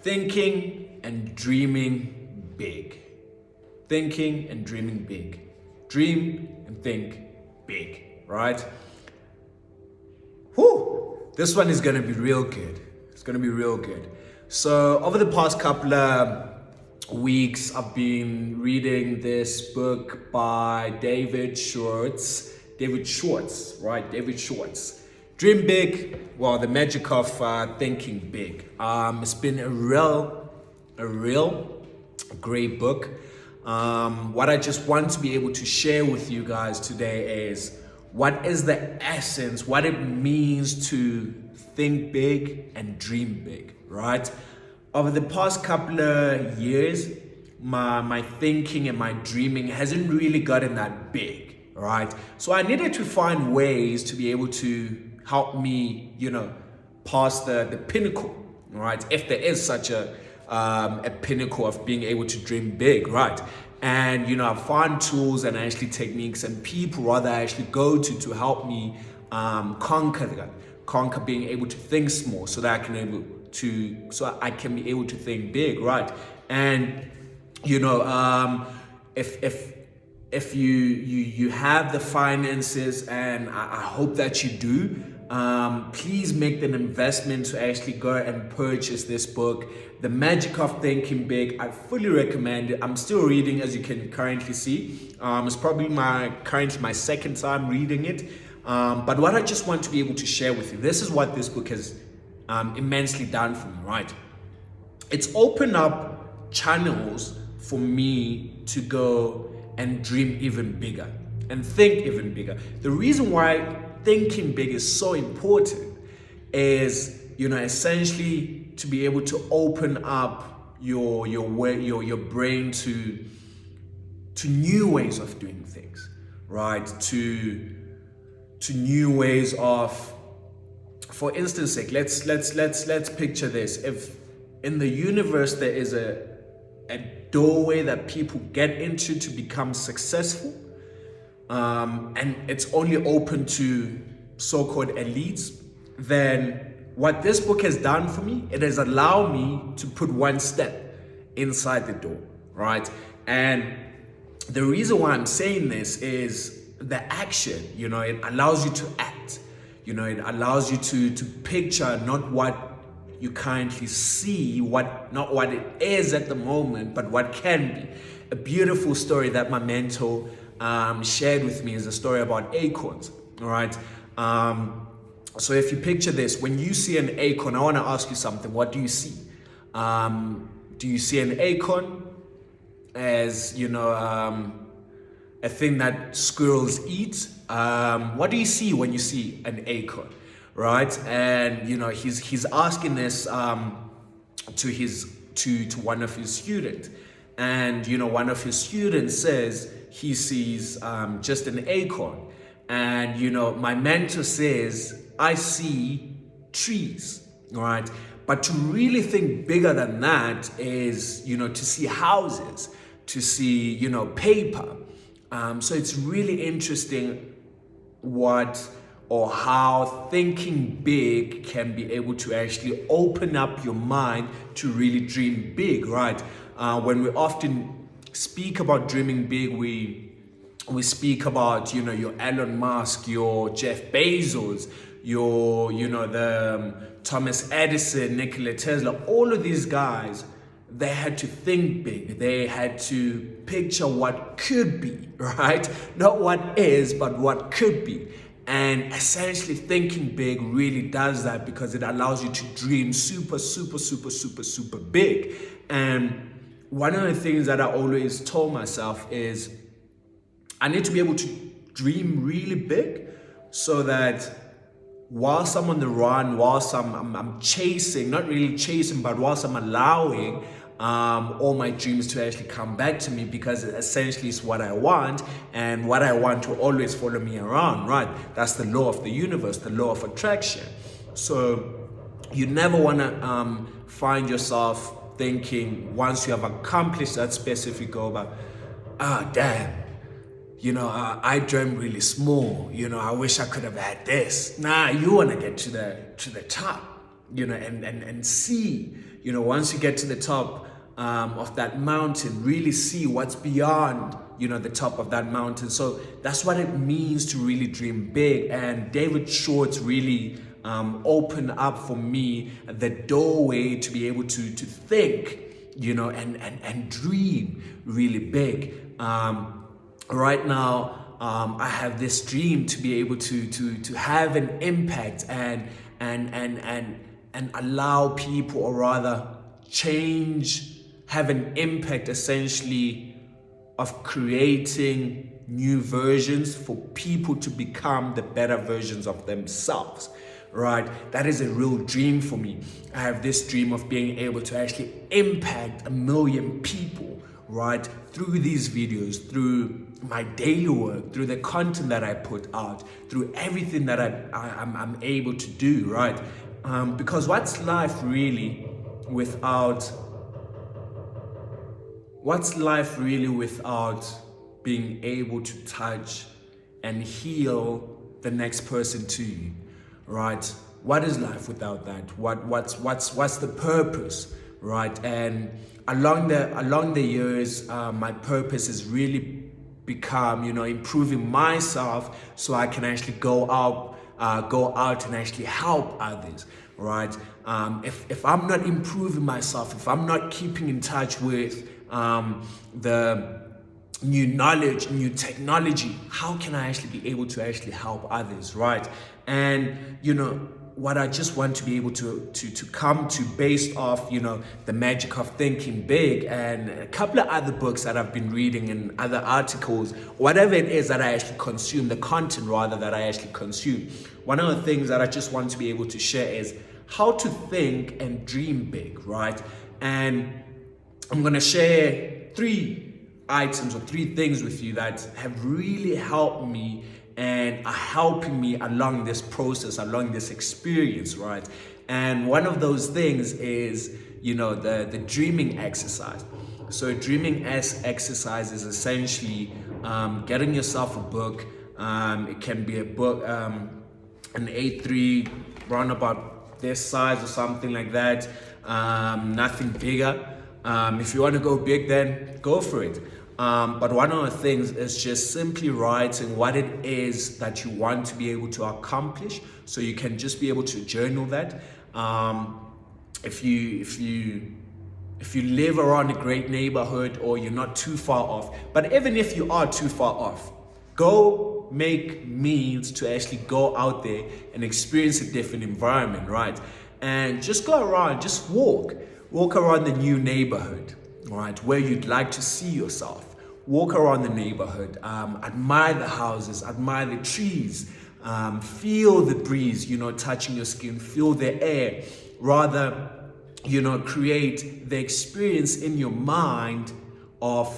Thinking and dreaming big. Thinking and dreaming big. Dream and think big, right? Whew, this one is gonna be real good. It's gonna be real good. So over the past couple of weeks, I've been reading this book by David Schwartz, right? David Schwartz. Dream Big, well, the magic of thinking big. It's been a real great book. What I just want to be able to share with you guys today is what is the essence, what it means to think big and dream big, right? Over the past couple of years, my thinking and my dreaming hasn't really gotten that big, right? So I needed to find ways to be able to help me, pass the pinnacle, right? If there is such a pinnacle of being able to dream big, right? And, I find tools and actually techniques and people rather I actually go to help me conquer being able to think small so that I can be able to think big, right? And, if you have the finances, and I hope that you do, please make an investment to actually go and purchase this book, The Magic of Thinking Big. I fully recommend it. I'm still reading, as you can currently see. It's probably currently my second time reading it. But what I just want to be able to share with you, this is what this book has immensely done for me, right? It's opened up channels for me to go and dream even bigger and think even bigger. The reason why thinking big is so important is, essentially to be able to open up your brain to new ways of doing things, right? To new ways of, for instance sake, let's picture this. If in the universe there is a doorway that people get into to become successful, and it's only open to so-called elites, then what this book has done for me, it has allowed me to put one step inside the door, right? And the reason why I'm saying this is the action, it allows you to act, it allows you to picture not what you currently see, not what it is at the moment, but what can be. A beautiful story that my mentor shared with me is a story about acorns, all right? So if you picture this, when you see an acorn, I want to ask you something. What do you see? Do you see an acorn as, a thing that squirrels eat? What do you see when you see an acorn, right? And, he's asking this to one of his students. And, one of his students says he sees just an acorn. And, my mentor says, I see trees, all right? But to really think bigger than that is, to see houses, to see, paper. So it's really interesting how thinking big can be able to actually open up your mind to really dream big, right? When we often speak about dreaming big, we speak about, your Elon Musk, your Jeff Bezos, your, the Thomas Edison, Nikola Tesla, all of these guys, they had to think big. They had to picture what could be, right? Not what is, but what could be. And essentially thinking big really does that because it allows you to dream super big. And one of the things that I always told myself is I need to be able to dream really big so that whilst I'm on the run, whilst I'm chasing, not really chasing, but whilst I'm allowing all my dreams to actually come back to me, because essentially it's what I want, and what I want will always follow me around, right? That's the law of the universe, the law of attraction. So you never want to find yourself thinking, once you have accomplished that specific goal, but damn, I dream really small, I wish I could have had this. Nah, you want to get to the top, and see, you know, once you get to the top of that mountain, really see what's beyond, you know, the top of that mountain. So that's what it means to really dream big. And David Short's really opened up for me the doorway to be able to think, you know, and dream really big. Right now, I have this dream to be able to have an impact and allow people, or rather have an impact essentially of creating new versions for people to become the better versions of themselves, right? That is a real dream for me. I have this dream of being able to actually impact 1 million people, right? Through these videos, through my daily work, through the content that I put out, through everything that I'm able to do, right? Because what's life really without being able to touch and heal the next person to you, right? What is life without that? What's the purpose, right? And along the years, my purpose has really become, you know, improving myself so I can actually go out and actually help others, right? If I'm not improving myself, if I'm not keeping in touch with the new knowledge, new technology, how can I actually be able to actually help others, right? And, you know, what I just want to be able to come to based off, you know, the magic of thinking big and a couple of other books that I've been reading and other articles, whatever it is that I actually consume, the content rather that I actually consume. One of the things that I just want to be able to share is how to think and dream big, right? And I'm going to share 3 items or 3 things with you that have really helped me and are helping me along this process, along this experience, right? And one of those things is, you know, the dreaming exercise. So dreaming exercise is essentially getting yourself a book. It can be a book, an A3, round about this size or something like that. Nothing bigger. If you want to go big, then go for it. But one of the things is just simply writing what it is that you want to be able to accomplish. So you can just be able to journal that. If you live around a great neighborhood or you're not too far off, but even if you are too far off, go make means to actually go out there and experience a different environment, right? And just go around, just walk around the new neighborhood, right, where you'd like to see yourself. Walk around the neighborhood, admire the houses, admire the trees, feel the breeze, you know, touching your skin, feel the air. Rather, you know, create the experience in your mind of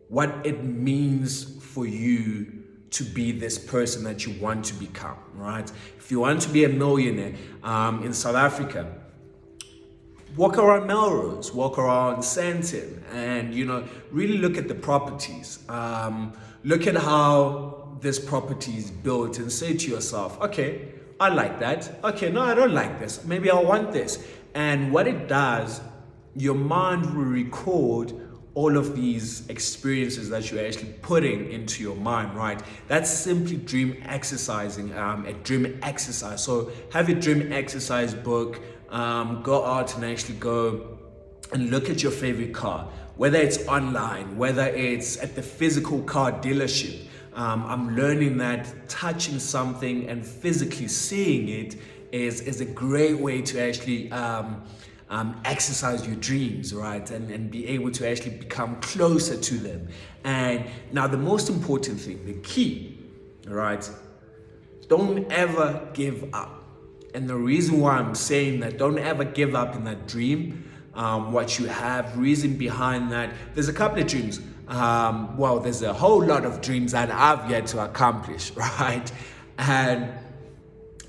what it means for you to be this person that you want to become, right? If you want to be a millionaire in South Africa, walk around Melrose, walk around Sandton, and, you know, really look at the properties. Look at how this property is built and say to yourself, okay, I like that. Okay, no, I don't like this. Maybe I want this. And what it does, your mind will record all of these experiences that you're actually putting into your mind, right? That's simply dream exercising, a dream exercise. So have a dream exercise book. Go out and actually go and look at your favorite car, whether it's online, whether it's at the physical car dealership. I'm learning that touching something and physically seeing it is a great way to actually exercise your dreams, right? And be able to actually become closer to them. And now the most important thing, the key, right? Don't ever give up. And the reason why I'm saying that, don't ever give up in that dream, what you have, reason behind that. There's a couple of dreams. Well, there's a whole lot of dreams that I've yet to accomplish, right?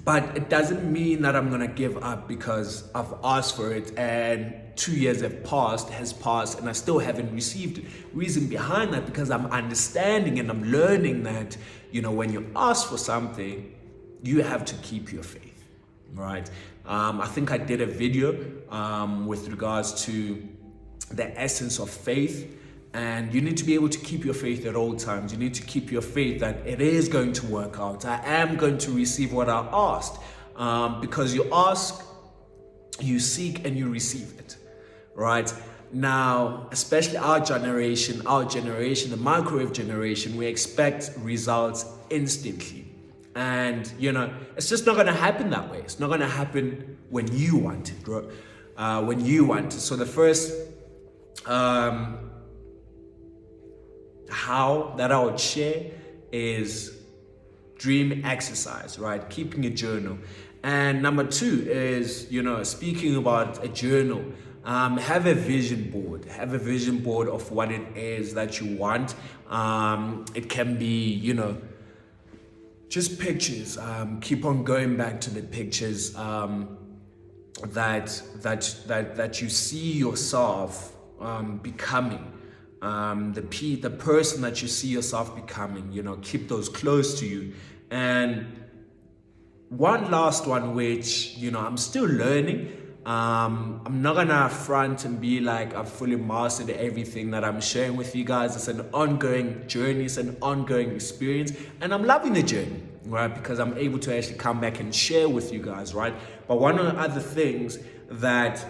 But it doesn't mean that I'm gonna give up because I've asked for it and 2 years has passed and I still haven't received it. Reason behind that, because I'm understanding and I'm learning that, you know, when you ask for something, you have to keep your faith, right? I think I did a video with regards to the essence of faith. And you need to be able to keep your faith at all times. You need to keep your faith that it is going to work out. I am going to receive what I asked. Because you ask, you seek, and you receive it, right? Now, especially our generation, the microwave generation, we expect results instantly. And, it's just not going to happen that way. It's not going to happen when you want it, bro. When you want it. So the first how that I would share is dream exercise, right? Keeping a journal. And number 2 is, speaking about a journal, have a vision board. Have a vision board of what it is that you want. It can be, just pictures. Keep on going back to the pictures that you see yourself becoming. The person that you see yourself becoming, keep those close to you. And one last one, which, I'm still learning. I'm not gonna front and be like I've fully mastered everything that I'm sharing with you guys. It's an ongoing journey, it's an ongoing experience, and I'm loving the journey, right? Because I'm able to actually come back and share with you guys, right? But one of the other things that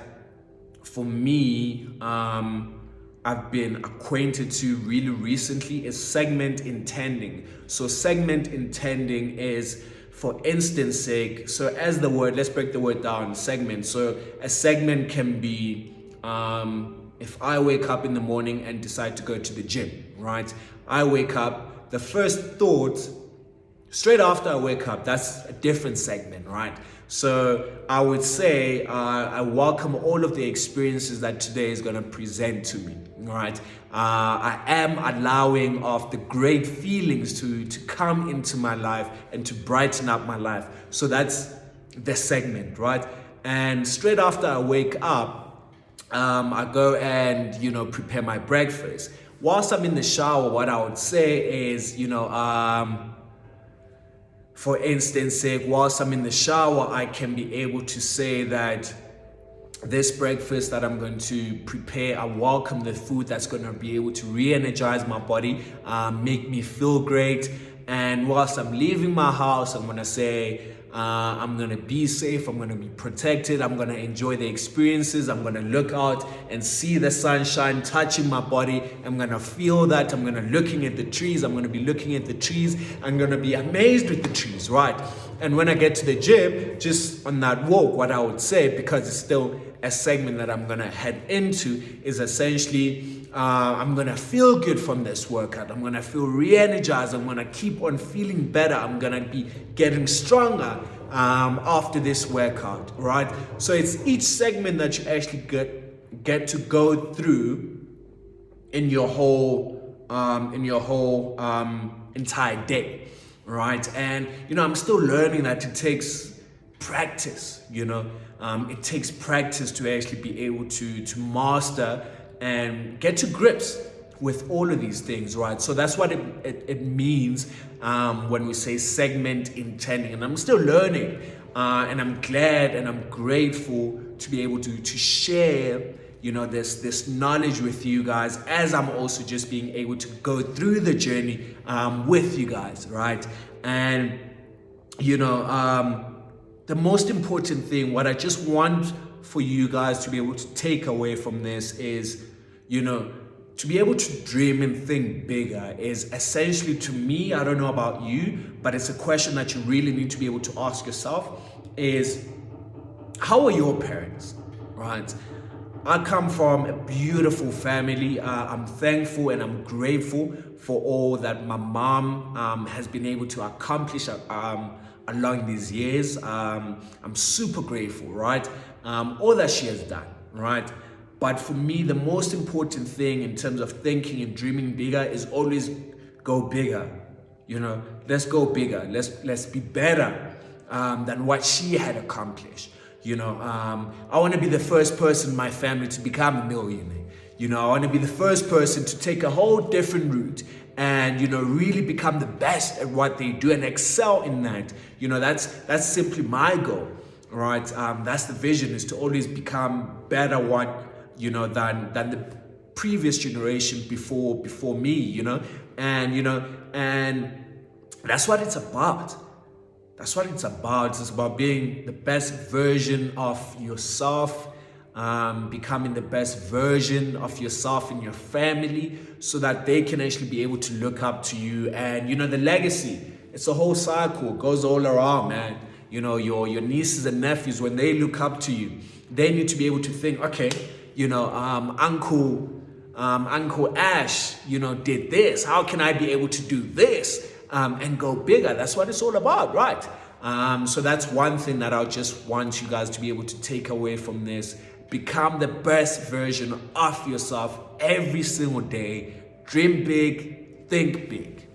for me, I've been acquainted to really recently is segment intending. So segment intending is, for instance sake, so as the word, let's break the word down, segment. So a segment can be, if I wake up in the morning and decide to go to the gym, right? I wake up, the first thought, straight after I wake up, that's a different segment, right? So I would say I welcome all of the experiences that today is going to present to me, right? I am allowing of the great feelings to come into my life and to brighten up my life. So that's the segment, right? And straight after I wake up, I go and, prepare my breakfast. Whilst I'm in the shower, what I would say is, for instance sake, whilst I'm in the shower, I can be able to say that this breakfast that I'm going to prepare, I welcome the food that's going to be able to re-energize my body, make me feel great. And whilst I'm leaving my house, I'm going to say, I'm going to be safe, I'm going to be protected, I'm going to enjoy the experiences, I'm going to look out and see the sunshine touching my body, I'm going to feel that, I'm going to looking at the trees, I'm going to be looking at the trees, I'm going to be amazed with the trees, right? And when I get to the gym, just on that walk, what I would say, because it's still a segment that I'm going to head into, is essentially I'm going to feel good from this workout. I'm going to feel re-energized. I'm going to keep on feeling better. I'm going to be getting stronger after this workout, right? So it's each segment that you actually get to go through in your whole entire day, right? And I'm still learning that it takes practice. It takes practice to actually be able to master and get to grips with all of these things, right? So that's what it means when we say segment intending. And I'm still learning, and I'm glad and I'm grateful to be able to share, this knowledge with you guys, as I'm also just being able to go through the journey with you guys, right? And the most important thing, what I just want for you guys to be able to take away from this is, to be able to dream and think bigger is essentially, to me, I don't know about you, but it's a question that you really need to be able to ask yourself is, how are your parents, right? I come from a beautiful family. I'm thankful and I'm grateful for all that my mom has been able to accomplish along these years. I'm super grateful, right? All that she has done, right? But for me, the most important thing in terms of thinking and dreaming bigger is always go bigger. Let's go bigger. Let's be better than what she had accomplished. I want to be the first person in my family to become a millionaire. I want to be the first person to take a whole different route and, really become the best at what they do and excel in that. That's simply my goal. right? That's the vision, is to always become better than the previous generation before me, and that's what it's about. That's what it's about. It's about being the best version of yourself, becoming the best version of yourself and your family, so that they can actually be able to look up to you. And the legacy, it's a whole cycle, it goes all around, man. Your nieces and nephews, when they look up to you, they need to be able to think, okay, Uncle Ash, did this. How can I be able to do this and go bigger? That's what it's all about, right? So that's one thing that I just want you guys to be able to take away from this. Become the best version of yourself every single day. Dream big, think big.